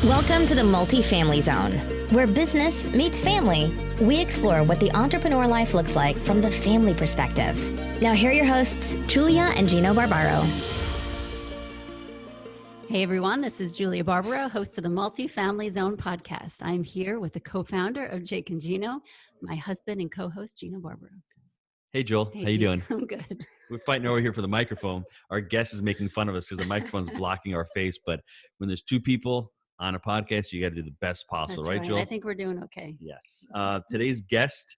Welcome to the Multifamily Zone, where business meets family. We explore what the entrepreneur life looks like from the family perspective. Now here are your hosts, Julia and Gino Barbaro. Hey everyone, this is Julia Barbaro, host of the Multifamily Zone podcast. I'm here with the co-founder of Jake and Gino, my husband and co-host, Gino Barbaro. Hey Joel, Hey, how you doing? I'm good. We're fighting over here for the microphone. Our guest is making fun of us because the microphone's blocking our face. But when there's two people on a podcast, you got to do the best possible, That's right, Joel? I think we're doing okay. Yes. Today's guest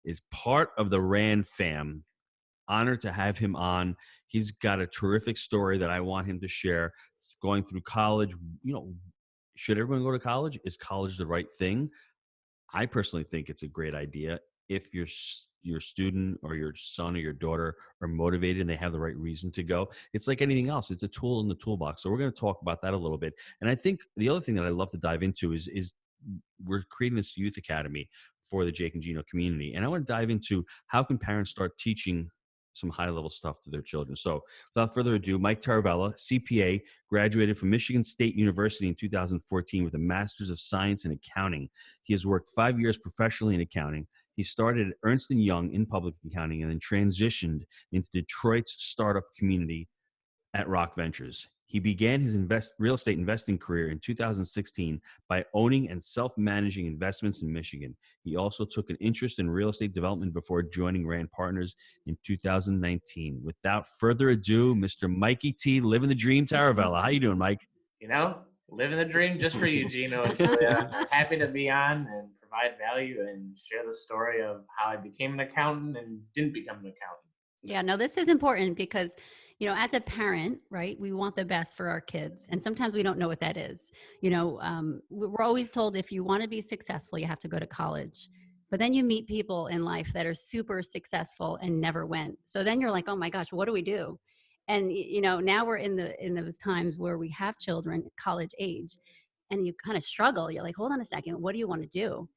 is part of the Rand fam. Honored to have him on. He's got a terrific story that I want him to share. Going through college, should everyone go to college? Is college the right thing? I personally think it's a great idea if your student or your son or your daughter are motivated and they have the right reason to go. It's like anything else. It's a tool in the toolbox. So we're going to talk about that a little bit. And I think the other thing that I love to dive into is we're creating this youth academy for the Jake and Gino community. And I want to dive into how can parents start teaching some high-level stuff to their children. So without further ado, Mike Taravella, CPA, graduated from Michigan State University in 2014 with a Master's of Science in Accounting. He has worked 5 years professionally in accounting. He started at Ernst & Young in public accounting and then transitioned into Detroit's startup community at Rock Ventures. He began his real estate investing career in 2016 by owning and self-managing investments in Michigan. He also took an interest in real estate development before joining Rand Partners in 2019. Without further ado, Mr. Mikey T, living the dream, Taravella. How you doing, Mike? Living the dream just for you, Gino and Julia. I'm happy to be on and provide value and share the story of how I became an accountant and didn't become an accountant. Yeah, no, this is important because as a parent, right, we want the best for our kids. And sometimes we don't know what that is. We're always told if you want to be successful, you have to go to college. But then you meet people in life that are super successful and never went. So then you're like, oh my gosh, what do we do? And, now we're in those times where we have children college age and you kind of struggle. You're like, hold on a second, what do you want to do?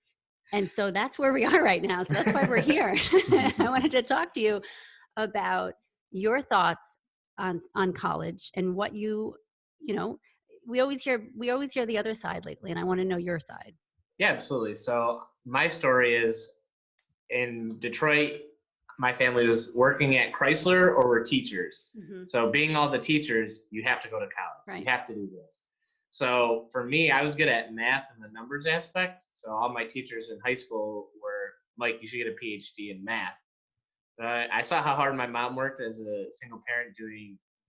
And so that's where we are right now. So that's why we're here. I wanted to talk to you about your thoughts on college and what we always hear the other side lately, and I want to know your side. Yeah, absolutely. So my story is in Detroit, my family was working at Chrysler or were teachers. Mm-hmm. So being all the teachers, you have to go to college. Right. You have to do this. So for me, I was good at math and the numbers aspect. So all my teachers in high school were like, you should get a PhD in math. I saw how hard my mom worked as a single parent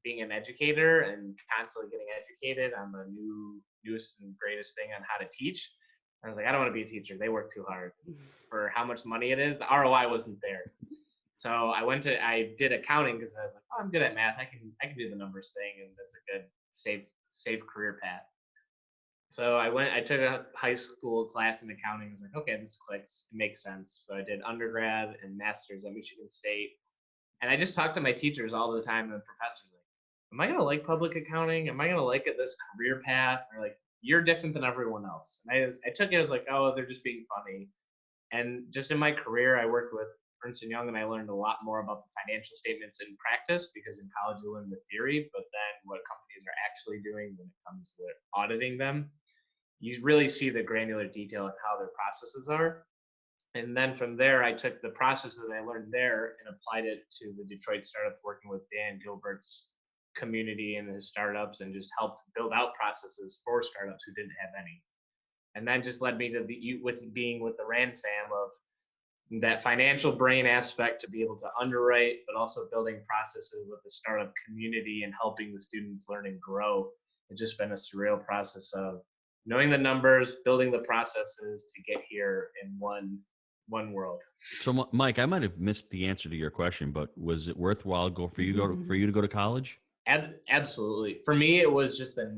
being an educator and constantly getting educated on the newest and greatest thing on how to teach. I was like, I don't want to be a teacher. They work too hard for how much money it is. The ROI wasn't there. So I did accounting because I was like, oh, I'm good at math. I can do the numbers thing, and that's a good, safe career path. So I took a high school class in accounting. I was like, okay, this clicks. It makes sense. So I did undergrad and master's at Michigan State. And I just talked to my teachers all the time and the professors like, am I going to like public accounting? Am I going to like this career path? Or like, you're different than everyone else. And I took it as like, oh, they're just being funny. And just in my career, I worked with Ernst & Young and I learned a lot more about the financial statements in practice because in college you learn the theory, but then what companies are actually doing when it comes to auditing them, you really see the granular detail of how their processes are. And then from there, I took the processes I learned there and applied it to the Detroit startup, working with Dan Gilbert's community and his startups, and just helped build out processes for startups who didn't have any. And then just led me to being with the Rand fam of that financial brain aspect to be able to underwrite, but also building processes with the startup community and helping the students learn and grow. It's just been a surreal process of knowing the numbers, building the processes to get here in one world. So, Mike, I might have missed the answer to your question, but was it worthwhile for you to go to college? Absolutely. For me, it was just the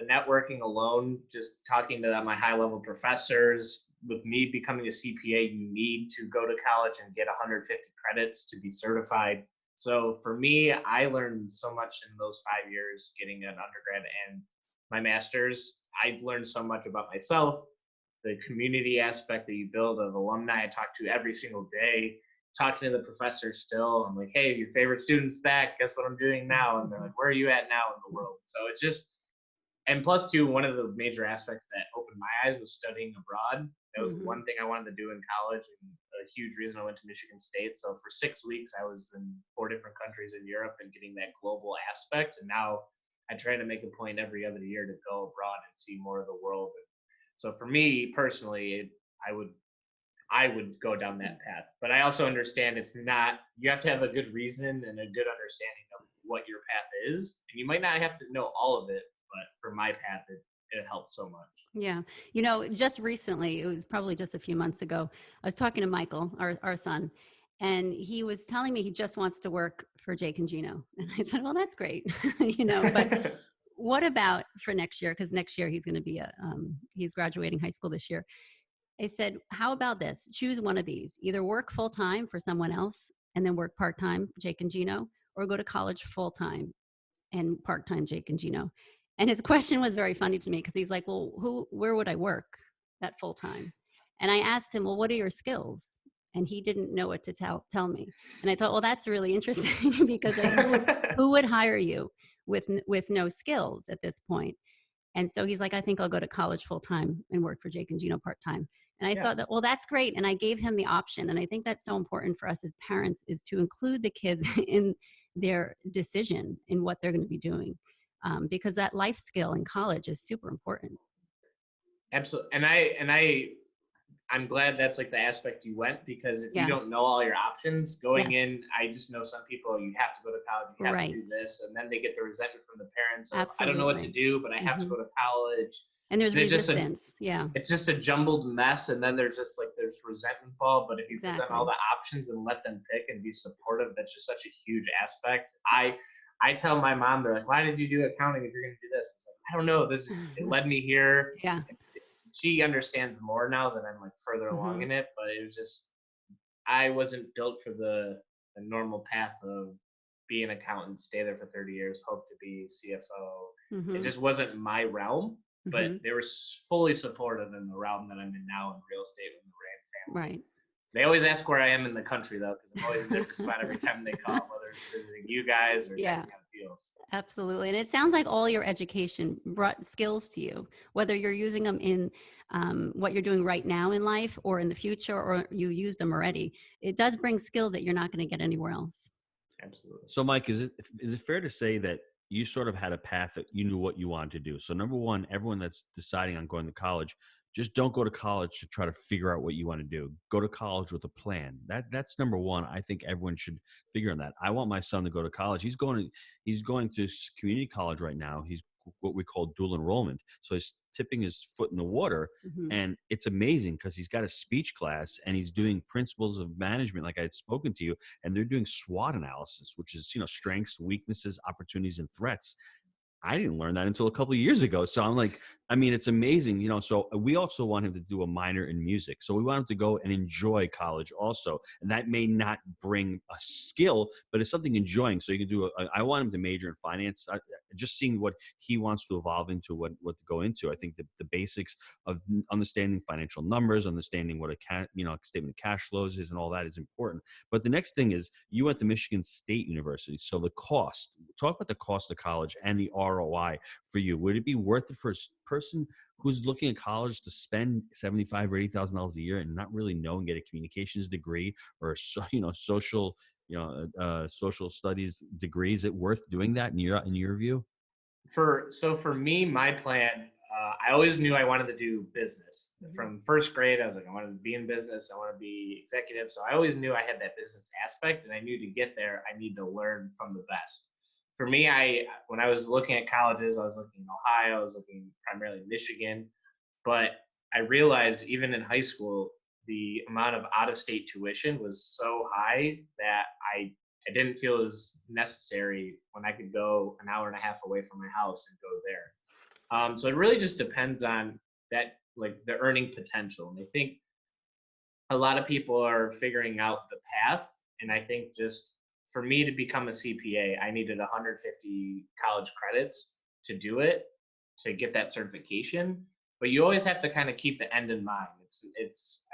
networking alone, just talking to my high-level professors. With me becoming a CPA, you need to go to college and get 150 credits to be certified. So for me, I learned so much in those 5 years getting an undergrad and my master's. I learned so much about myself, the community aspect that you build of alumni I talk to every single day, talking to the professors still. I'm like, hey, your favorite student's back. Guess what I'm doing now? And they're like, where are you at now in the world? So it's just And plus two, one of the major aspects that opened my eyes was studying abroad. That was Mm-hmm. one thing I wanted to do in college, and a huge reason I went to Michigan State. So for 6 weeks, I was in 4 different countries in Europe and getting that global aspect. And now I try to make a point every other year to go abroad and see more of the world. So for me personally, I would go down that path. But I also understand it's not, you have to have a good reason and a good understanding of what your path is. And you might not have to know all of it, but for my path, it helped so much. Yeah. Just recently, it was probably just a few months ago, I was talking to Michael, our son, and he was telling me he just wants to work for Jake and Gino. And I thought, well, that's great. But what about for next year? Because next year he's going to be he's graduating high school this year. I said, how about this? Choose one of these. Either work full time for someone else and then work part time, Jake and Gino, or go to college full time and part time, Jake and Gino. And his question was very funny to me because he's like, well, where would I work that full time? And I asked him, well, what are your skills? And he didn't know what to tell me. And I thought, well, that's really interesting because who would hire you with no skills at this point? And so he's like, I think I'll go to college full time and work for Jake and Gino part time. And I thought that, well, that's great. And I gave him the option. And I think that's so important for us as parents is to include the kids in their decision in what they're going to be doing. Because that life skill in college is super important. Absolutely. And I'm glad that's like the aspect you went, because if you don't know all your options going in, I just know some people, you have to go to college, you have to do this, and then they get the resentment from the parents. So I don't know what to do, but I have to go to college. And there's resistance. It's just a jumbled mess, and then there's resentment fall. But if you present all the options and let them pick and be supportive, that's just such a huge aspect. I tell my mom, they're like, why did you do accounting if you're going to do this? I was like, I don't know. It led me here. Yeah. She understands more now that I'm like further along in it, but it was just, I wasn't built for the normal path of be an accountant, stay there for 30 years, hope to be CFO. It just wasn't my realm, but they were fully supportive in the realm that I'm in now in real estate with the Rand family. Right. They always ask where I am in the country, though, because I'm always in a different spot every time they call, whether it's visiting you guys or checking out deals. Absolutely. And it sounds like all your education brought skills to you, whether you're using them in what you're doing right now in life or in the future, or you used them already. It does bring skills that you're not going to get anywhere else. Absolutely. So, Mike, is it fair to say that you sort of had a path that you knew what you wanted to do? So, number one, everyone that's deciding on going to college, just don't go to college to try to figure out what you want to do. Go to college with a plan. That's number one. I think everyone should figure on that. I want my son to go to college. He's going to community college right now. He's what we call dual enrollment. So he's tipping his foot in the water, and it's amazing because he's got a speech class and he's doing principles of management, like I had spoken to you, and they're doing SWOT analysis, which is strengths, weaknesses, opportunities, and threats. I didn't learn that until a couple of years ago. So I'm like, it's amazing, So we also want him to do a minor in music. So we want him to go and enjoy college also. And that may not bring a skill, but it's something enjoying. So you can do I want him to major in finance. Just seeing what he wants to evolve into, what to go into. I think the basics of understanding financial numbers, understanding what a statement of cash flows is and all that is important. But the next thing is you went to Michigan State University. So the cost, talk about the cost of college and the ROI for you. Would it be worth it for a person who's looking at college to spend $75,000 or $80,000 a year and not really know and get a communications degree or social studies degree? Is it worth doing that in your view? For me, my plan, I always knew I wanted to do business. From first grade, I was like, I wanted to be in business. I want to be executive. So I always knew I had that business aspect, and I knew to get there, I need to learn from the best. For me, when I was looking at colleges, I was looking in Ohio, I was looking primarily in Michigan, but I realized even in high school, the amount of out-of-state tuition was so high that I didn't feel it was necessary when I could go an hour and a half away from my house and go there. So it really just depends on that, like the earning potential. And I think a lot of people are figuring out the path. And I think just for me to become a CPA, I needed 150 college credits to do it, to get that certification. But you always have to kind of keep the end in mind.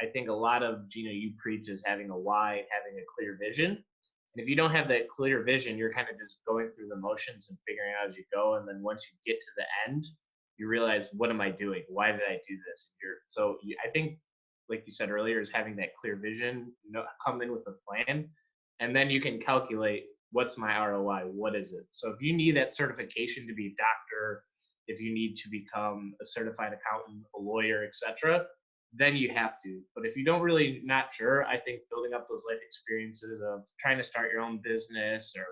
I think a lot of, you preach is having a why, having a clear vision. And if you don't have that clear vision, you're kind of just going through the motions and figuring out as you go. And then once you get to the end, you realize, what am I doing? Why did I do this? I think, like you said earlier, is having that clear vision, come in with a plan, and then you can calculate, what's my ROI? What is it? So if you need that certification to be a doctor, if you need to become a certified accountant, a lawyer, etc., then you have to. But if you don't really not sure, I think building up those life experiences of trying to start your own business or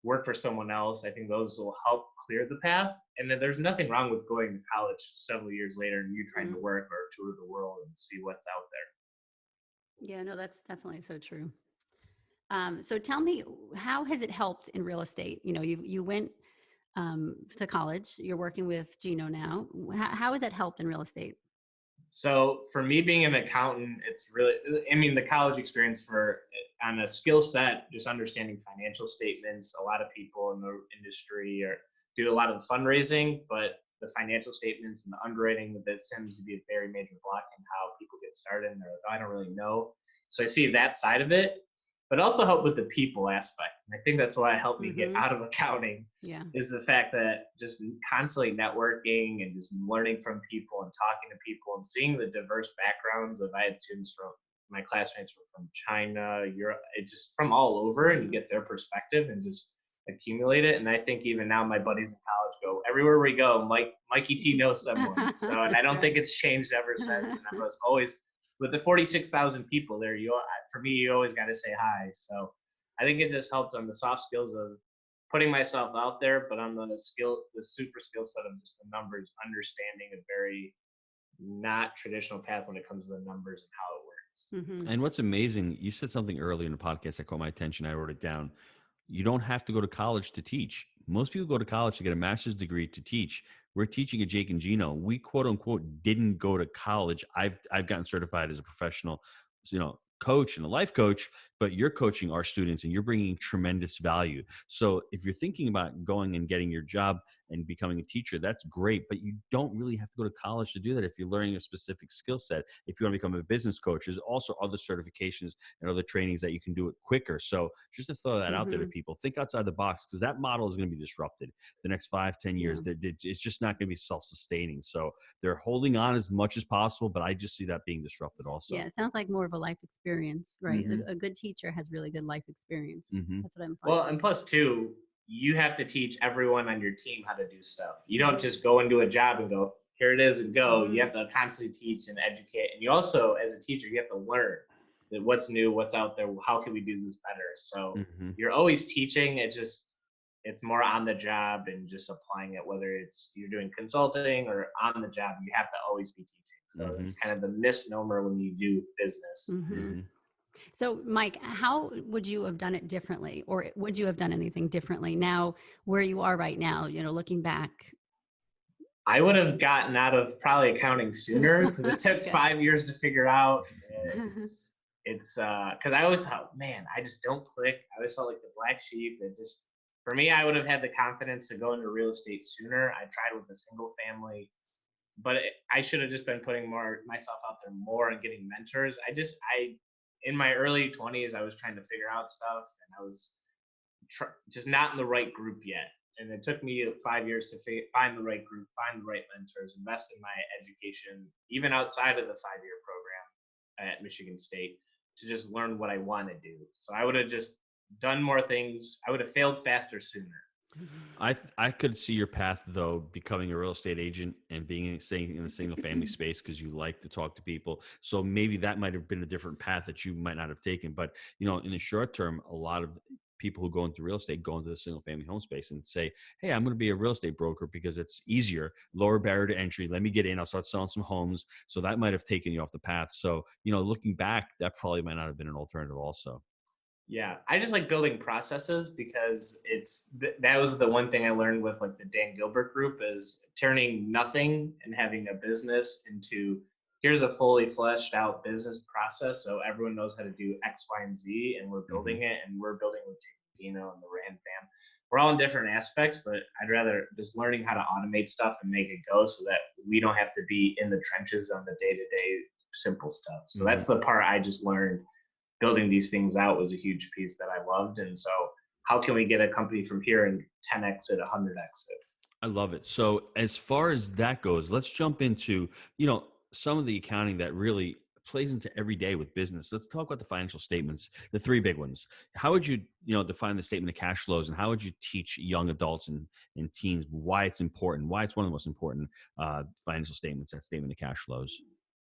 work for someone else, I think those will help clear the path. And then there's nothing wrong with going to college several years later and you trying to work or tour the world and see what's out there. Yeah, no, that's definitely so true. So tell me, how has it helped in real estate? You went to college, you're working with Gino now. How has that helped in real estate? So for me, being an accountant, it's really, the college experience on a skill set, just understanding financial statements. A lot of people in the industry do a lot of fundraising, but the financial statements and the underwriting, that seems to be a very major block in how people get started. And they're like, I don't really know. So I see that side of it, but also help with the people aspect. And I think that's why it helped me get out of accounting, is the fact that just constantly networking and just learning from people and talking to people and seeing the diverse backgrounds of, I had students from, my classmates were from China, Europe, it's just from all over, and you get their perspective and just accumulate it. And I think even now my buddies in college go, everywhere we go, Mikey T knows someone. So, and I don't think it's changed ever since. And I was always, with the 46,000 people there, for me, you always got to say hi. So I think it just helped on the soft skills of putting myself out there, but on the super skill set of just the numbers, understanding a very not traditional path when it comes to the numbers and how it works. And what's amazing, you said something earlier in the podcast that caught my attention. I wrote it down. You don't have to go to college to teach. Most people go to college to get a master's degree to teach. We're teaching at Jake and Gino. We quote unquote didn't go to college. I've gotten certified as a professional, coach and a life coach, but you're coaching our students and you're bringing tremendous value. So if you're thinking about going and getting your job and becoming a teacher, that's great, but you don't really have to go to college to do that if you're learning a specific skill set. If you want to become a business coach, there's also other certifications and other trainings that you can do it quicker. So just to throw that out there to people, think outside the box, because that model is going to be disrupted the next 5-10 years. It's just not going to be self-sustaining. So they're holding on as much as possible, but I just see that being disrupted also. Yeah, it sounds like more of a life experience, right? A good teacher has really good life experience. That's what I'm finding. Well, and plus too, you have to teach everyone on your team how to do stuff. You don't just go into a job and go, here it is and go. You have to constantly teach and educate. And you also, as a teacher, you have to learn that what's new, what's out there, how can we do this better? So you're always teaching. It's more on the job and just applying it, whether it's you're doing consulting or on the job, you have to always be teaching. So it's kind of the misnomer when you do business. So Mike, how would you have done it differently, or would you have done anything differently now where you are right now, looking back? I would have gotten out of probably accounting sooner, because it took 5 years to figure out. It's because I always thought, man, I just don't click. I always felt like the black sheep. For me, I would have had the confidence to go into real estate sooner. I tried with a single family, but I should have just been putting myself out there more and getting mentors. In my early 20s, I was trying to figure out stuff, and I was just not in the right group yet. And it took me 5 years to find the right group, find the right mentors, invest in my education, even outside of the 5-year program at Michigan State, to just learn what I want to do. So I would have just done more things. I would have failed faster sooner. I could see your path, though, becoming a real estate agent and staying in the single family space because you like to talk to people. So maybe that might have been a different path that you might not have taken. But, in the short term, a lot of people who go into real estate go into the single family home space and say, hey, I'm going to be a real estate broker because it's easier, lower barrier to entry. Let me get in. I'll start selling some homes. So that might have taken you off the path. So, looking back, that probably might not have been an alternative also. Yeah, I just like building processes, because that was the one thing I learned with like the Dan Gilbert group, is turning nothing and having a business into, here's a fully fleshed out business process. So everyone knows how to do X, Y, and Z, and we're building it, and we're building with Jake and Gino and the Rand fam. We're all in different aspects, but I'd rather just learning how to automate stuff and make it go so that we don't have to be in the trenches on the day-to-day simple stuff. So that's the part I just learned. Building these things out was a huge piece that I loved. And so how can we get a company from here and 10x it, 100x it? I love it. So as far as that goes, let's jump into, some of the accounting that really plays into every day with business. Let's talk about the financial statements, the three big ones. How would you, define the statement of cash flows, and how would you teach young adults and teens why it's important, why it's one of the most important financial statements, that statement of cash flows?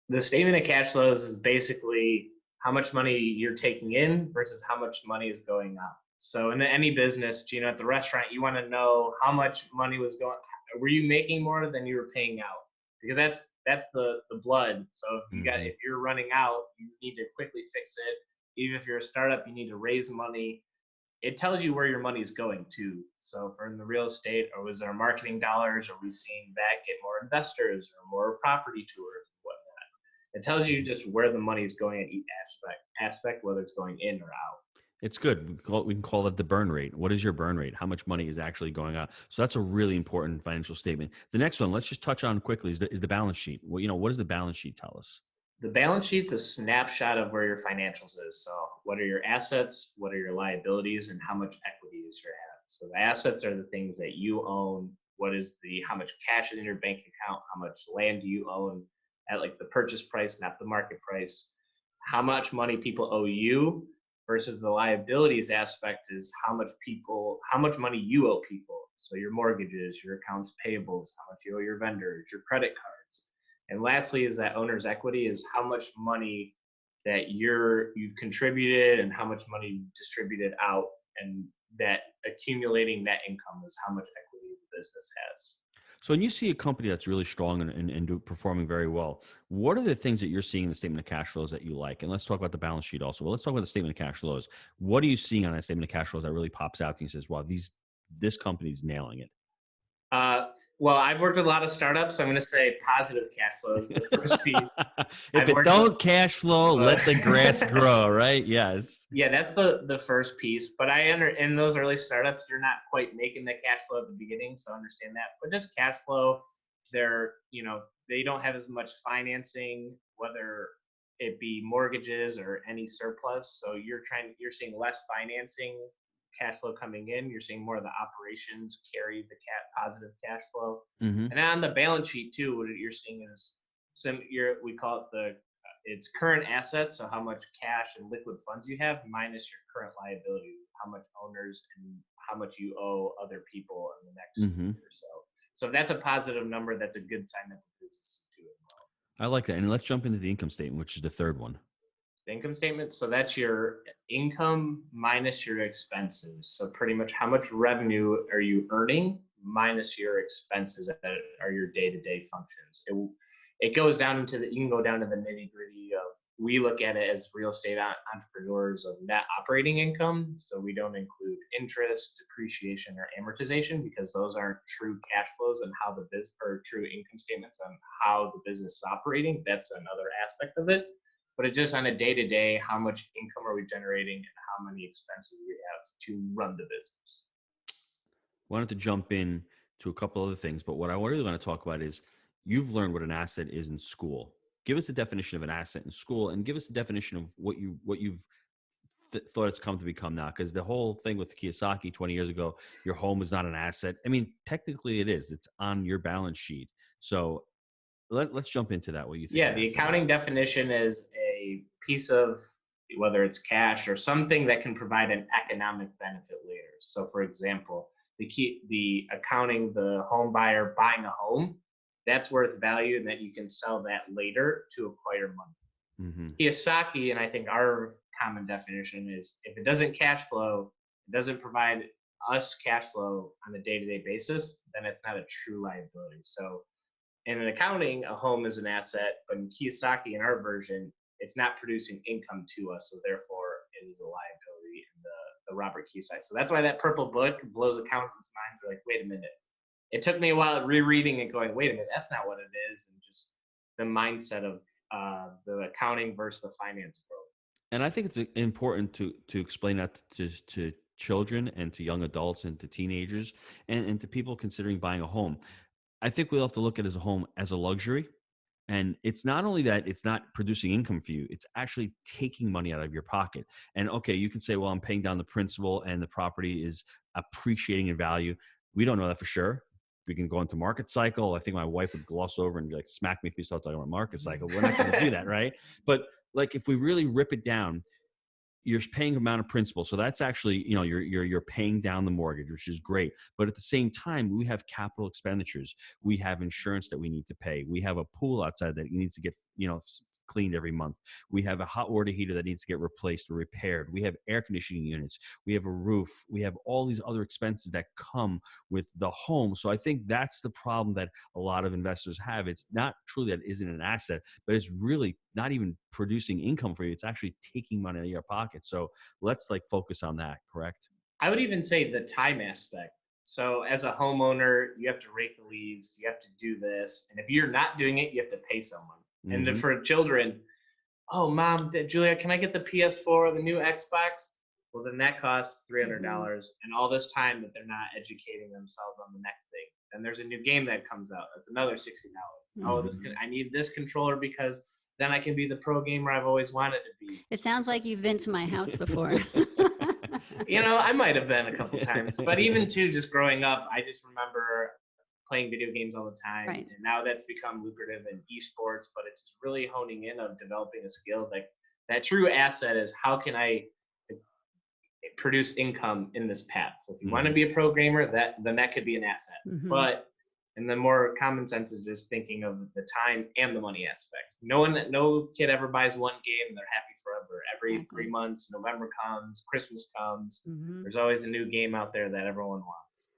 The statement of cash flows is basically how much money you're taking in versus how much money is going out. So in any business, at the restaurant, you want to know how much money was going. Were you making more than you were paying out? Because that's the blood. So if you're running out, you need to quickly fix it. Even if you're a startup, you need to raise money. It tells you where your money is going to. So for in the real estate, or was there marketing dollars? Are we seeing that get more investors or more property tours? It tells you just where the money is going at each aspect, whether it's going in or out. It's good. We can call it the burn rate. What is your burn rate? How much money is actually going out? So that's a really important financial statement. The next one, let's just touch on quickly, is the balance sheet. Well, what does the balance sheet tell us? The balance sheet's a snapshot of where your financials is. So what are your assets? What are your liabilities? And how much equity is your have? So the assets are the things that you own. How much cash is in your bank account? How much land do you own at like the purchase price, not the market price? How much money people owe you versus the liabilities aspect is how much money you owe people. So your mortgages, your accounts payables, how much you owe your vendors, your credit cards. And lastly is that owner's equity, is how much money that you've contributed and how much money you've distributed out, and that accumulating that income is how much equity the business has. So when you see a company that's really strong and performing very well, what are the things that you're seeing in the statement of cash flows that you like? And let's talk about the balance sheet also. Well, let's talk about the statement of cash flows. What are you seeing on that statement of cash flows that really pops out to you and says, wow, this company's nailing it? Well, I've worked with a lot of startups. So I'm going to say positive cash flows. The first piece. If it don't cash flow, let the grass grow, right? Yes. Yeah, that's the first piece. But in those early startups, you're not quite making the cash flow at the beginning, so I understand that. But just cash flow, they don't have as much financing, whether it be mortgages or any surplus. So you're seeing less financing cash flow coming in. You're seeing more of the operations carry the positive cash flow. Mm-hmm. And on the balance sheet too, what you're seeing is we call it it's current assets. So how much cash and liquid funds you have minus your current liability, how much owners and how much you owe other people in the next year or so. So if that's a positive number, that's a good sign that the business is doing well. I like that. And let's jump into the income statement, which is the third one. The income statement. So that's your income minus your expenses. So pretty much how much revenue are you earning minus your expenses that are your day-to-day functions. It goes down you can go down to the nitty-gritty of, we look at it as real estate entrepreneurs of net operating income. So we don't include interest, depreciation, or amortization, because those aren't true cash flows and how the business, or true income statements on how the business is operating. That's another aspect of it. But it's just on a day-to-day, how much income are we generating and how many expenses we have to run the business. Wanted to jump in to a couple other things, but what I really want to talk about is, you've learned what an asset is in school. Give us the definition of an asset in school, and give us the definition of what you've thought it's come to become now. Because the whole thing with Kiyosaki 20 years ago, your home is not an asset. I mean, technically it is. It's on your balance sheet. So let's jump into that. What you think? Yeah, the accounting definition is a piece of, whether it's cash or something that can provide an economic benefit later. So for example, the accounting, the home buyer buying a home, that's worth value, and that you can sell that later to acquire money. Mm-hmm. Kiyosaki, and I think our common definition is, if it doesn't cash flow, it doesn't provide us cash flow on a day-to-day basis, then it's not a true liability. So in an accounting, a home is an asset, but in Kiyosaki, in our version, it's not producing income to us, so therefore it is a liability in the Robert Kiyosaki. So that's why that purple book blows accountants' minds. They're like, wait a minute. It took me a while rereading it, going, wait a minute, that's not what it is, and just the mindset of the accounting versus the finance world. And I think it's important to explain that to children and to young adults and to teenagers and to people considering buying a home. I think we'll have to look at it as a home as a luxury. And it's not only that it's not producing income for you, it's actually taking money out of your pocket. And okay, you can say, well, I'm paying down the principal and the property is appreciating in value. We don't know that for sure. We can go into market cycle. I think my wife would gloss over and like smack me if you start talking about market cycle. We're not going to do that, right? But like if we really rip it down, you're paying amount of principal. So that's actually, you're paying down the mortgage, which is great. But at the same time, we have capital expenditures. We have insurance that we need to pay. We have a pool outside that needs to get, cleaned every month. We have a hot water heater that needs to get replaced or repaired. We have air conditioning units. We have a roof. We have all these other expenses that come with the home. So I think that's the problem that a lot of investors have. It's not truly that it isn't an asset, but it's really not even producing income for you. It's actually taking money out of your pocket. So let's like focus on that, correct? I would even say the time aspect. So as a homeowner, you have to rake the leaves, you have to do this. And if you're not doing it, you have to pay someone. And then for children, oh, Mom, Julia, can I get the PS4 or the new Xbox? Well, then that costs $300 and all this time that they're not educating themselves on the next thing. Then there's a new game that comes out. That's another $60. Oh, I need this controller because then I can be the pro gamer I've always wanted to be. It sounds like you've been to my house before. I might have been a couple times, but even too, just growing up, I just remember playing video games all the time. Right. And now that's become lucrative in esports, but it's really honing in on developing a skill that true asset is how can I produce income in this path. So if you want to be a pro gamer, then that could be an asset. But and the more common sense is just thinking of the time and the money aspect. No kid ever buys one game and they're happy forever. Every 3 months, November comes, Christmas comes. There's always a new game out there that everyone wants.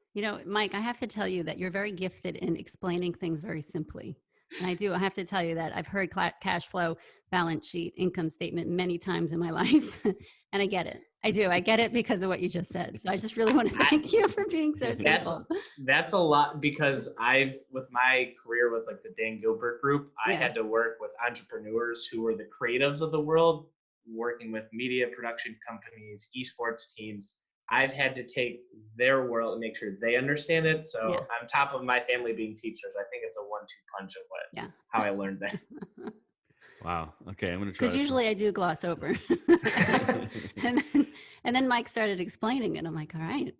Mike, I have to tell you that you're very gifted in explaining things very simply. And I have to tell you that I've heard cash flow, balance sheet, income statement many times in my life. And I get it. I do. I get it because of what you just said. So I just really want to thank you for being so simple. That's a lot because with my career with like the Dan Gilbert group, I had to work with entrepreneurs who were the creatives of the world, working with media production companies, esports teams. I've had to take their world and make sure they understand it. So on top of my family being teachers, I think it's a 1-2 punch of how I learned that. Wow. Okay, I'm gonna try. Because usually I do gloss over, and then Mike started explaining it. I'm like, all right.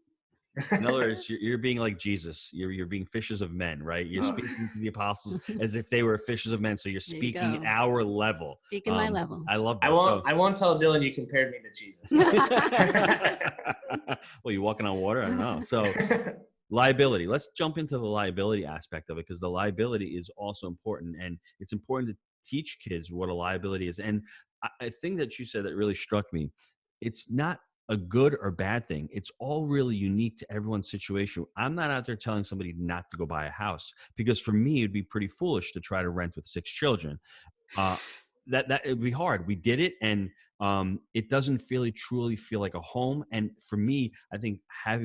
In other words, you're being like Jesus. You're being fishers of men, right? You're speaking to the apostles as if they were fishers of men. So you're speaking our level. Speaking my level. I love that. I won't tell Dylan you compared me to Jesus. Well, you walking on water? I don't know. So liability. Let's jump into the liability aspect of it because the liability is also important, and it's important to teach kids what a liability is. And I think that you said that really struck me. It's not a good or bad thing. It's all really unique to everyone's situation. I'm not out there telling somebody not to go buy a house because for me, it'd be pretty foolish to try to rent with 6 children. That it'd be hard. We did it, and it doesn't truly feel like a home. And for me, I think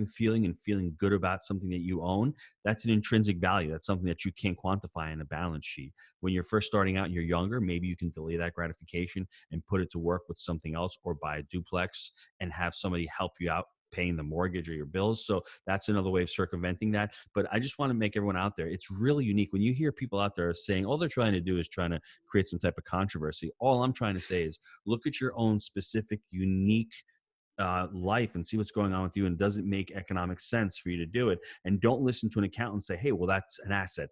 feeling good about something that you own, that's an intrinsic value. That's something that you can't quantify in a balance sheet. When you're first starting out and you're younger, maybe you can delay that gratification and put it to work with something else, or buy a duplex and have somebody help you out paying the mortgage or your bills. So that's another way of circumventing that. But I just want to make everyone out there, it's really unique. When you hear people out there saying all they're trying to do is trying to create some type of controversy, all I'm trying to say is look at your own specific, unique life and see what's going on with you. And does it make economic sense for you to do it? And don't listen to an accountant and say, hey, well, that's an asset.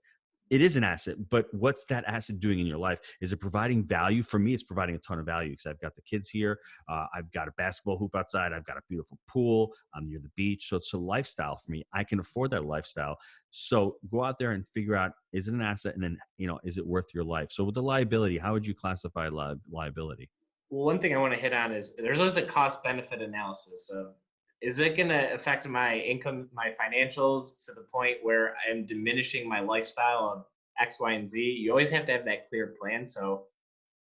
It is an asset, but what's that asset doing in your life? Is it providing value? For me, it's providing a ton of value because I've got the kids here. I've got a basketball hoop outside. I've got a beautiful pool. I'm near the beach. So it's a lifestyle for me. I can afford that lifestyle. So go out there and figure out, is it an asset? And then, is it worth your life? So with the liability, how would you classify liability? Well, one thing I want to hit on is there's always a cost benefit analysis of, is it going to affect my income, my financials to the point where I'm diminishing my lifestyle of X, Y, and Z? You always have to have that clear plan. So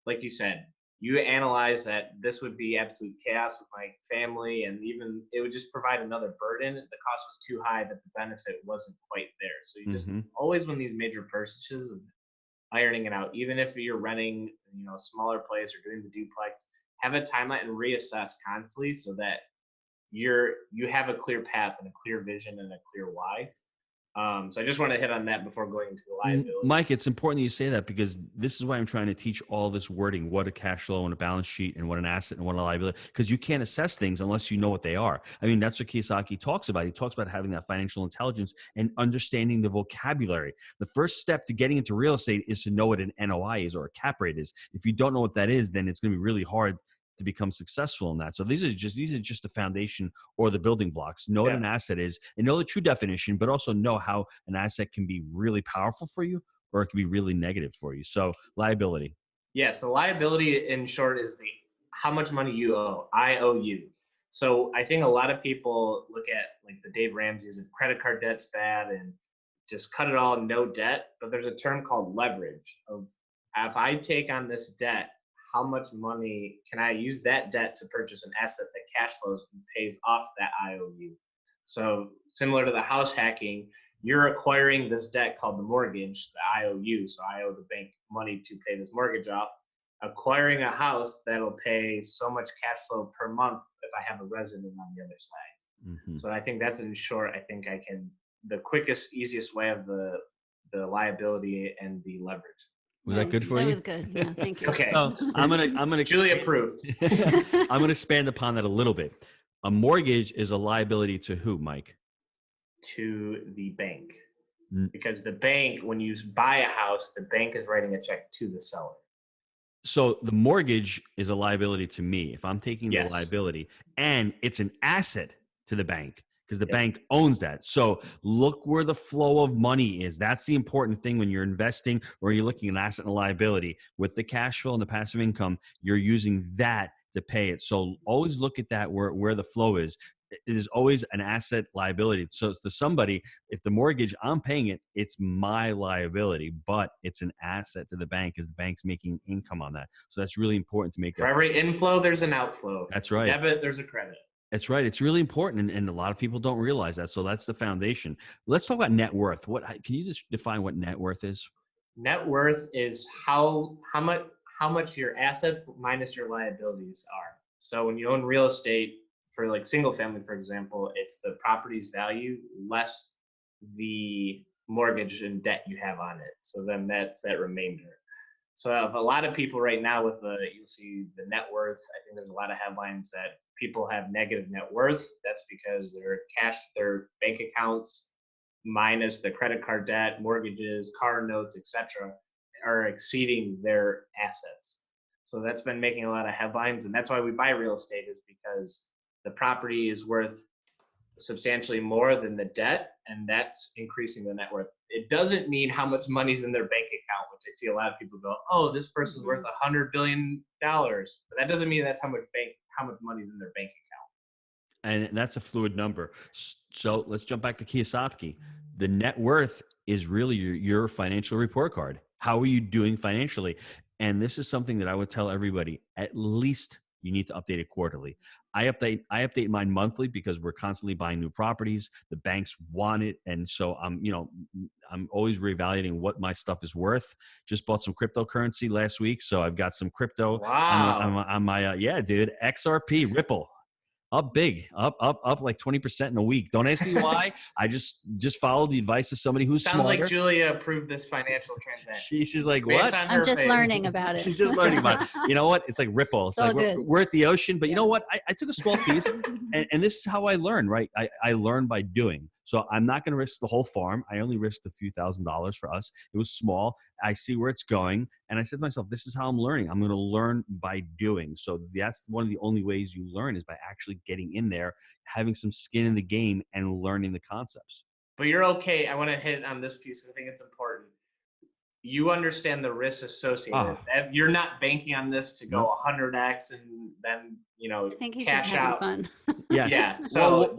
like you said, you analyze that this would be absolute chaos with my family, and even it would just provide another burden. The cost was too high that the benefit wasn't quite there. So you just always, when these major purchases, ironing it out, even if you're renting, a smaller place or doing the duplex, have a timeline and reassess constantly so that you have a clear path and a clear vision and a clear why. So I just want to hit on that before going into the liabilities. Mike, it's important that you say that, because this is why I'm trying to teach all this wording, what a cash flow and a balance sheet and what an asset and what a liability, because you can't assess things unless you know what they are. I mean, that's what Kiyosaki talks about. He talks about having that financial intelligence and understanding the vocabulary. The first step to getting into real estate is to know what an NOI is or a cap rate is. If you don't know what that is, then it's going to be really hard to become successful in that. So these are just the foundation or the building blocks. Know what an asset is and know the true definition, but also know how an asset can be really powerful for you or it can be really negative for you. So liability. Yeah, so liability in short is how much money you owe, IOU. So I think a lot of people look at like the Dave Ramsey's and credit card debt's bad and just cut it all, no debt. But there's a term called leverage of, if I take on this debt, how much money can I use that debt to purchase an asset that cash flows and pays off that IOU? So similar to the house hacking, you're acquiring this debt called the mortgage, the IOU. So I owe the bank money to pay this mortgage off. Acquiring a house that'll pay so much cash flow per month if I have a resident on the other side. Mm-hmm. So I think that's, in short, I think the quickest, easiest way of the liability and the leverage. Was that good for you? That was good. Yeah, thank you. Okay. So I'm gonna Julia approved. I'm gonna expand upon that a little bit. A mortgage is a liability to who, Mike? To the bank. Because the bank, when you buy a house, the bank is writing a check to the seller. So the mortgage is a liability to me if I'm taking the liability, and it's an asset to the bank because the bank owns that. So look where the flow of money is. That's the important thing when you're investing or you're looking at an asset and a liability. With the cash flow and the passive income, you're using that to pay it. So always look at that where the flow is. It is always an asset liability. So to somebody, if the mortgage, I'm paying it, it's my liability, but it's an asset to the bank because the bank's making income on that. So that's really important to make. For every inflow, there's an outflow. That's right. Debit, there's a credit. That's right. It's really important, and a lot of people don't realize that. So that's the foundation. Let's talk about net worth. Can you just define what net worth is? Net worth is how much your assets minus your liabilities are. So when you own real estate, for like single family, for example, it's the property's value less the mortgage and debt you have on it. So then that's that remainder. So if a lot of people right now you'll see the net worth, I think there's a lot of headlines that people have negative net worth. That's because their bank accounts minus the credit card debt, mortgages, car notes, etc., are exceeding their assets. So that's been making a lot of headlines, and that's why we buy real estate, is because the property is worth substantially more than the debt, and that's increasing the net worth. It doesn't mean how much money's in their bank account, which I see a lot of people go, oh, this person's worth $100 billion. But that doesn't mean that's how much money's in their bank account. And that's a fluid number. So let's jump back to Kiyosaki. The net worth is really your financial report card. How are you doing financially? And this is something that I would tell everybody, at least you need to update it quarterly. I update mine monthly because we're constantly buying new properties. The banks want it. And so I'm always reevaluating what my stuff is worth. Just bought some cryptocurrency last week. So I've got some crypto on my XRP Ripple. Up big, up like 20% in a week. Don't ask me why. I just followed the advice of somebody who's Sounds smarter. like Julia approved this financial transaction. She's like, what? I'm just learning about it. She's just learning about it. You know what? It's like Ripple. It's like we're at the ocean, but you know what? I took a small piece, and this is how I learn, right? I learn by doing. So I'm not going to risk the whole farm. I only risked a few $1,000s for us. It was small. I see where it's going. And I said to myself, this is how I'm learning. I'm going to learn by doing. So that's one of the only ways you learn, is by actually getting in there, having some skin in the game, and learning the concepts. But you're okay. I want to hit on this piece. I think it's important. You understand the risks associated. You're not banking on this to go 100x and then, I think he's cash out. Fun. Yes. Yeah. So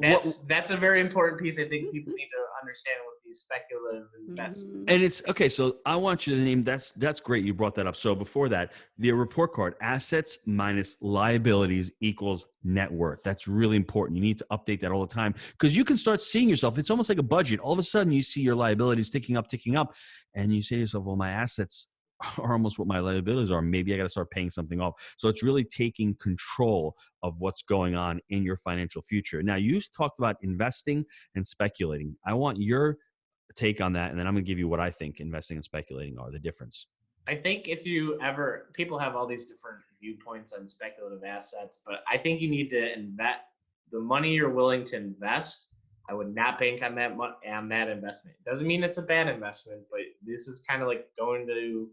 that's a very important piece. I think people need to understand with these speculative investments. And it's okay. So I want you to name that's great. You brought that up. So before that, the report card, assets minus liabilities equals net worth. That's really important. You need to update that all the time, because you can start seeing yourself. It's almost like a budget. All of a sudden you see your liabilities ticking up, and you say to yourself, well, my assets are almost what my liabilities are. Maybe I got to start paying something off. So it's really taking control of what's going on in your financial future. Now, you talked about investing and speculating. I want your take on that, and then I'm going to give you what I think investing and speculating are the difference. I think people have all these different viewpoints on speculative assets, but I think you need to invest the money you're willing to invest. I would not bank on that investment. It doesn't mean it's a bad investment, but this is kind of like going to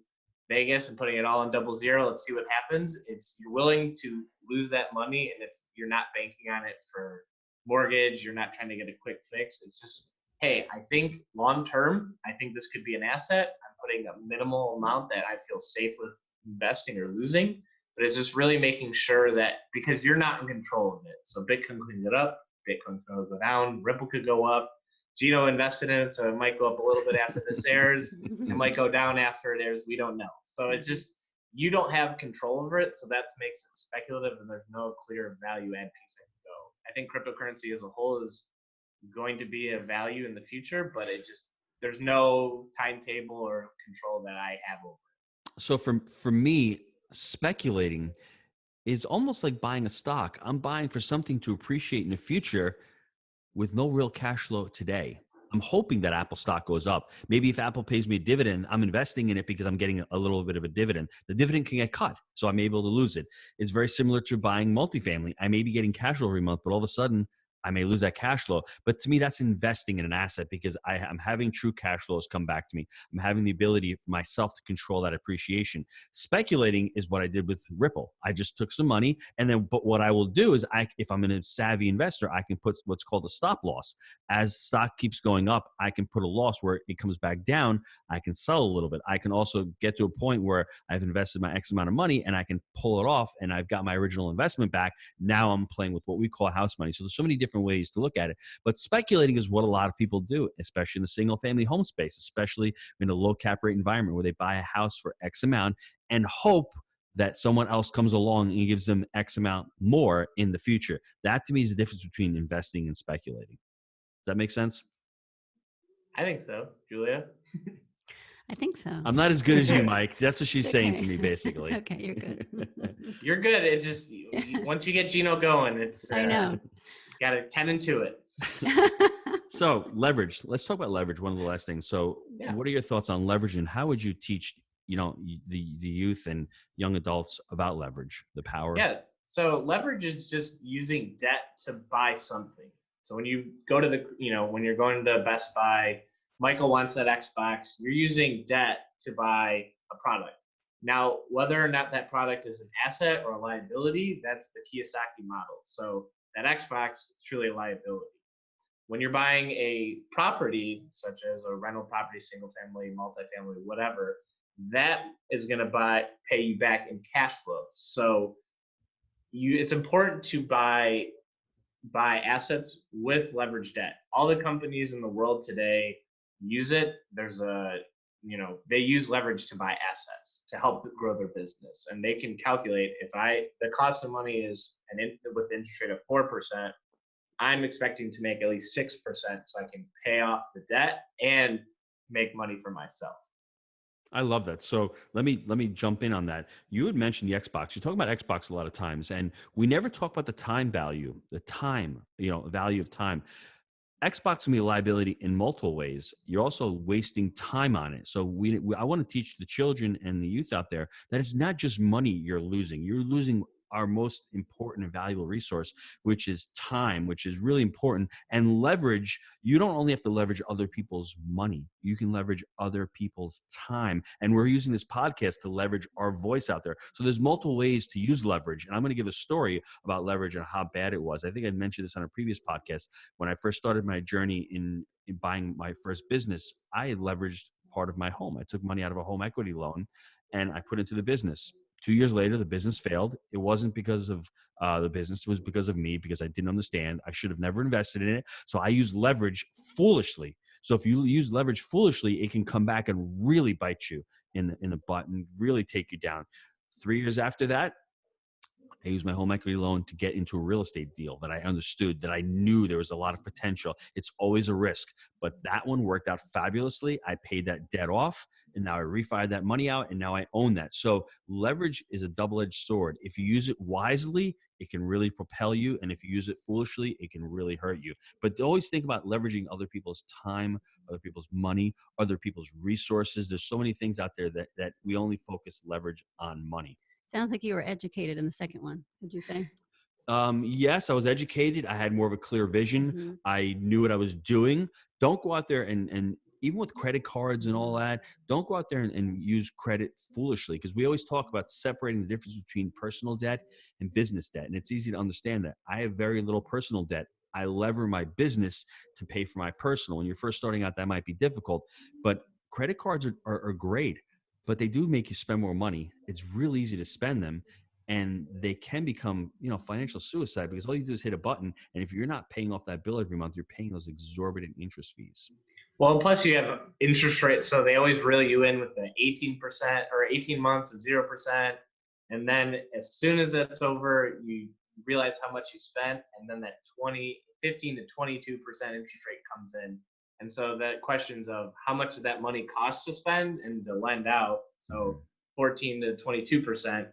Vegas and putting it all on 00. Let's see what happens. You're willing to lose that money, and you're not banking on it for mortgage. You're not trying to get a quick fix. It's just, hey, I think long term, I think this could be an asset. I'm putting a minimal amount that I feel safe with investing or losing, but it's just really making sure that, because you're not in control of it. So Bitcoin cleaned it up, Bitcoin could go down, Ripple could go up. Gino invested in it, so it might go up a little bit after this airs. It might go down after it airs. We don't know. So it's just, you don't have control over it. So that makes it speculative, and there's no clear value add piece that can go. I think cryptocurrency as a whole is going to be a value in the future, but there's no timetable or control that I have over it. So for me, speculating is almost like buying a stock. I'm buying for something to appreciate in the future with no real cash flow today. I'm hoping that Apple stock goes up. Maybe if Apple pays me a dividend, I'm investing in it because I'm getting a little bit of a dividend. The dividend can get cut, so I'm able to lose it. It's very similar to buying multifamily. I may be getting cash flow every month, but all of a sudden, I may lose that cash flow. But to me, that's investing in an asset because I'm having true cash flows come back to me. I'm having the ability for myself to control that appreciation. Speculating is what I did with Ripple. I just took some money, but what I will do is if I'm a savvy investor, I can put what's called a stop loss. As stock keeps going up, I can put a loss where it comes back down. I can sell a little bit. I can also get to a point where I've invested my X amount of money and I can pull it off and I've got my original investment back. Now I'm playing with what we call house money. So there's so many different ways to look at it, but speculating is what a lot of people do, especially in the single family home space, especially in a low cap rate environment where they buy a house for X amount and hope that someone else comes along and gives them X amount more in the future. That to me is the difference between investing and speculating. Does that make sense? I think so. Julia? I think so. I'm not as good as you, Mike. That's what she's saying to me, basically. It's okay. You're good. You're good. It's just, once you get Gino going, I know. Got to tend into it. So leverage. Let's talk about leverage. One of the last things. So What are your thoughts on leverage, and how would you teach, the youth and young adults about leverage, the power? Yeah. So leverage is just using debt to buy something. So when you go to when you're going to Best Buy, Michael wants that Xbox, you're using debt to buy a product. Now, whether or not that product is an asset or a liability, that's the Kiyosaki model. So that Xbox is truly a liability. When you're buying a property, such as a rental property, single family, multifamily, whatever, that is going to pay you back in cash flow. So it's important to buy assets with leveraged debt. All the companies in the world today use it. They use leverage to buy assets to help grow their business, and they can calculate the cost of money is with the interest rate of 4%, I'm expecting to make at least 6% so I can pay off the debt and make money for myself. I love that. So let me jump in on that. You had mentioned the Xbox. You talk about Xbox a lot of times, and we never talk about the time value, value of time. Xbox can be a liability in multiple ways. You're also wasting time on it. So I want to teach the children and the youth out there that it's not just money you're losing. You're losing our most important and valuable resource, which is time, which is really important. And leverage, you don't only have to leverage other people's money, you can leverage other people's time. And we're using this podcast to leverage our voice out there. So there's multiple ways to use leverage. And I'm going to give a story about leverage and how bad it was. I think I mentioned this on a previous podcast. When I first started my journey in buying my first business, I had leveraged part of my home. I took money out of a home equity loan and I put it into the business. 2 years later, the business failed. It wasn't because of the business. It was because of me, because I didn't understand. I should have never invested in it. So I used leverage foolishly. So if you use leverage foolishly, it can come back and really bite you in the butt and really take you down. 3 years after that, I used my home equity loan to get into a real estate deal that I understood, that I knew there was a lot of potential. It's always a risk, but that one worked out fabulously. I paid that debt off, and now I refied that money out, and now I own that. So leverage is a double-edged sword. If you use it wisely, it can really propel you. And if you use it foolishly, it can really hurt you. But always think about leveraging other people's time, other people's money, other people's resources. There's so many things out there that we only focus leverage on money. Sounds like you were educated in the second one, would you say? Yes, I was educated. I had more of a clear vision. Mm-hmm. I knew what I was doing. Don't go out there and even with credit cards and all that, don't go out there and use credit foolishly, because we always talk about separating the difference between personal debt and business debt. And it's easy to understand that. I have very little personal debt. I lever my business to pay for my personal. When you're first starting out, that might be difficult, but credit cards are great, but they do make you spend more money. It's real easy to spend them. And they can become, financial suicide, because all you do is hit a button. And if you're not paying off that bill every month, you're paying those exorbitant interest fees. Well, plus you have interest rates. So they always reel you in with the 18% or 18 months of 0%. And then as soon as that's over, you realize how much you spent. And then that 15 to 22% interest rate comes in. And so that questions of how much of that money costs to spend and to lend out. So 14 to 22%.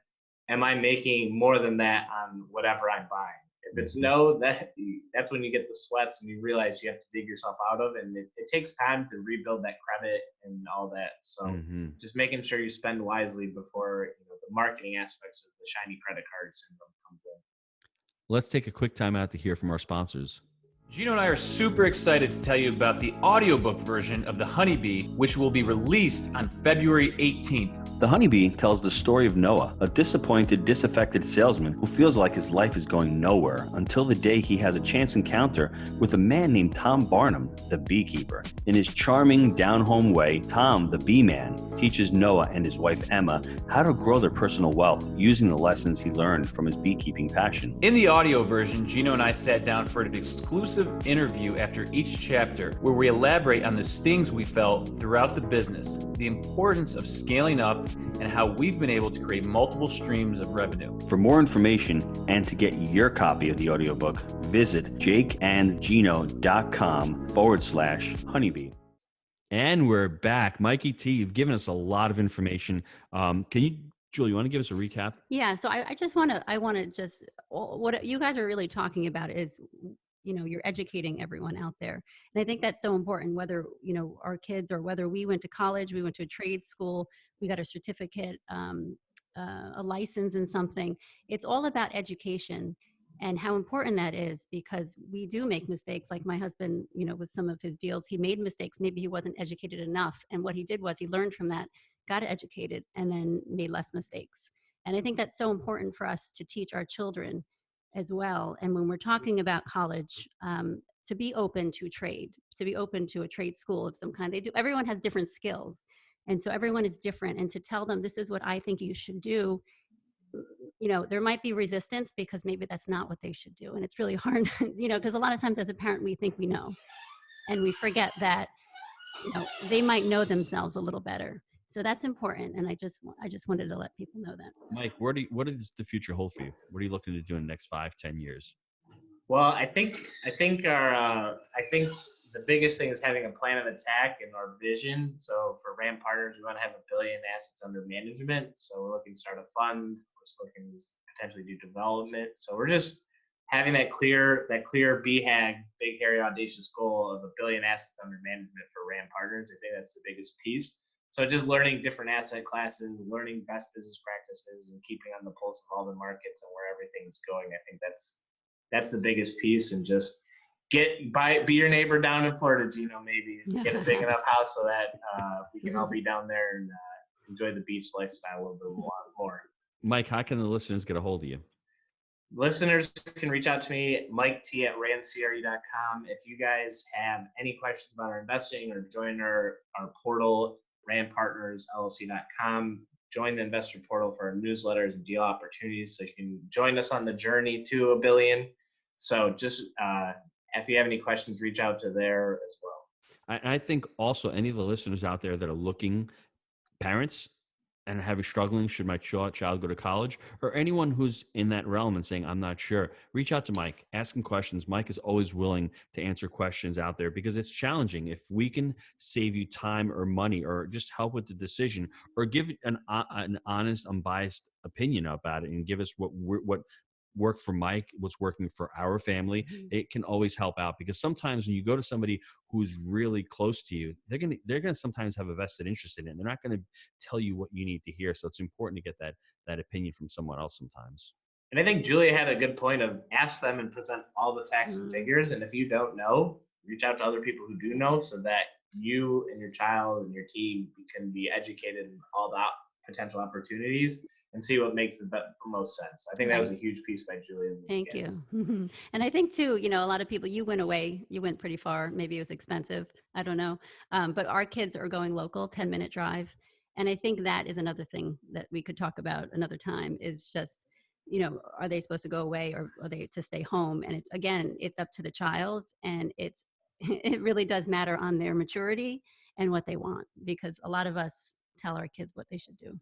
Am I making more than that on whatever I'm buying? If it's no, that's when you get the sweats and you realize you have to dig yourself out of it. And it takes time to rebuild that credit and all that. So just making sure you spend wisely before the marketing aspects of the shiny credit card syndrome comes in. Let's take a quick time out to hear from our sponsors. Gino and I are super excited to tell you about the audiobook version of The Honeybee, which will be released on February 18th. The Honeybee tells the story of Noah, a disappointed, disaffected salesman who feels like his life is going nowhere until the day he has a chance encounter with a man named Tom Barnum, the beekeeper. In his charming, down-home way, Tom, the bee man, teaches Noah and his wife Emma how to grow their personal wealth using the lessons he learned from his beekeeping passion. In the audio version, Gino and I sat down for an exclusive interview after each chapter where we elaborate on the stings we felt throughout the business, the importance of scaling up, and how we've been able to create multiple streams of revenue. For more information and to get your copy of the audiobook, visit jakeandgino.com/honeybee. And we're back. Mikey T, you've given us a lot of information. Julie, you want to give us a recap? Yeah, so I want to just, what you guys are really talking about is, you're educating everyone out there. And I think that's so important, whether, our kids or whether we went to college, we went to a trade school, we got a certificate, a license in something. It's all about education and how important that is, because we do make mistakes. Like my husband, with some of his deals, he made mistakes. Maybe he wasn't educated enough. And what he did was he learned from that, got educated, and then made less mistakes. And I think that's so important for us to teach our children as well. And when we're talking about college, to be open to trade, to be open to a trade school of some kind. Everyone has different skills. And so everyone is different. And to tell them, this is what I think you should do, there might be resistance because maybe that's not what they should do. And it's really hard, because a lot of times as a parent, we think we know, and we forget that, they might know themselves a little better. So that's important, and I just wanted to let people know that. Mike, what does the future hold for you? What are you looking to do in the next 5-10 years? Well, I think the biggest thing is having a plan of attack and our vision. So for RAM Partners, we want to have 1 billion assets under management. So we're looking to start a fund. We're just looking to potentially do development. So we're just having that clear BHAG, big, hairy, audacious goal of 1 billion assets under management for RAM Partners. I think that's the biggest piece. So just learning different asset classes, learning best business practices, and keeping on the pulse of all the markets and where everything's going. I think that's the biggest piece. And just be your neighbor down in Florida, Gino. Maybe get a big enough house so that we can all be down there and enjoy the beach lifestyle a little bit more. Mike, how can the listeners get a hold of you? Listeners can reach out to me, Mike T at randcre.com. If you guys have any questions about our investing or join our portal, randpartnersllc.com. Join the investor portal for our newsletters and deal opportunities so you can join us on the journey to 1 billion. So just if you have any questions, reach out to there as well. I think also any of the listeners out there that are looking, parents and struggling, should my child go to college, or anyone who's in that realm and saying, I'm not sure, reach out to Mike, ask him questions. Mike is always willing to answer questions out there because it's challenging. If we can save you time or money or just help with the decision or give an honest, unbiased opinion about it and give us what worked for Mike, what's working for our family, it can always help out, because sometimes when you go to somebody who's really close to you, they're gonna sometimes have a vested interest in it, and they're not gonna tell you what you need to hear. So it's important to get that opinion from someone else sometimes. And I think Julia had a good point of ask them and present all the facts and figures. And if you don't know, reach out to other people who do know, so that you and your child and your team can be educated in all the potential opportunities and see what makes the most sense. I think that was a huge piece by Julia. Thank you. And I think too, a lot of people, you went away, you went pretty far. Maybe it was expensive. I don't know. But our kids are going local, 10-minute drive. And I think that is another thing that we could talk about another time, is just, are they supposed to go away, or are they to stay home? And it's up to the child, and it really does matter on their maturity and what they want, because a lot of us tell our kids what they should do.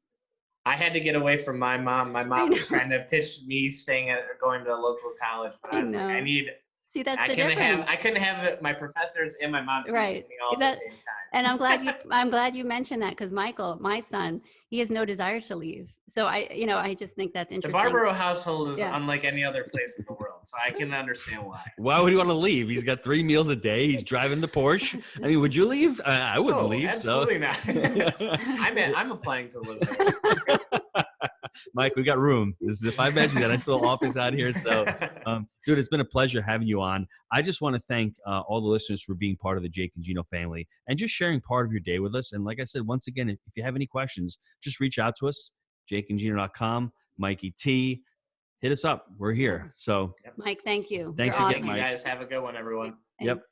I had to get away from my mom. My mom was trying to pitch me staying at or going to a local college, but I was like, I need. See, that's the difference. I couldn't have my professors and my mom teaching me all at the same time. And I'm glad you mentioned that, because Michael, my son, he has no desire to leave. So I just think that's interesting. The Barbaro household is unlike any other place in the world, so I can understand why. Why would he want to leave? He's got 3 meals a day. He's driving the Porsche. I mean, would you leave? I wouldn't leave. Absolutely not. I'm applying to live there. Mike, we got room. If I mentioned that, I still have office out here. So, dude, it's been a pleasure having you on. I just want to thank all the listeners for being part of the Jake and Gino family and just sharing part of your day with us. And like I said, once again, if you have any questions, just reach out to us, jakeandgino.com, Mikey T. Hit us up. We're here. So, Mike, thank you. Thanks You're again, awesome. Mike. You guys have a good one, everyone. Thanks. Yep.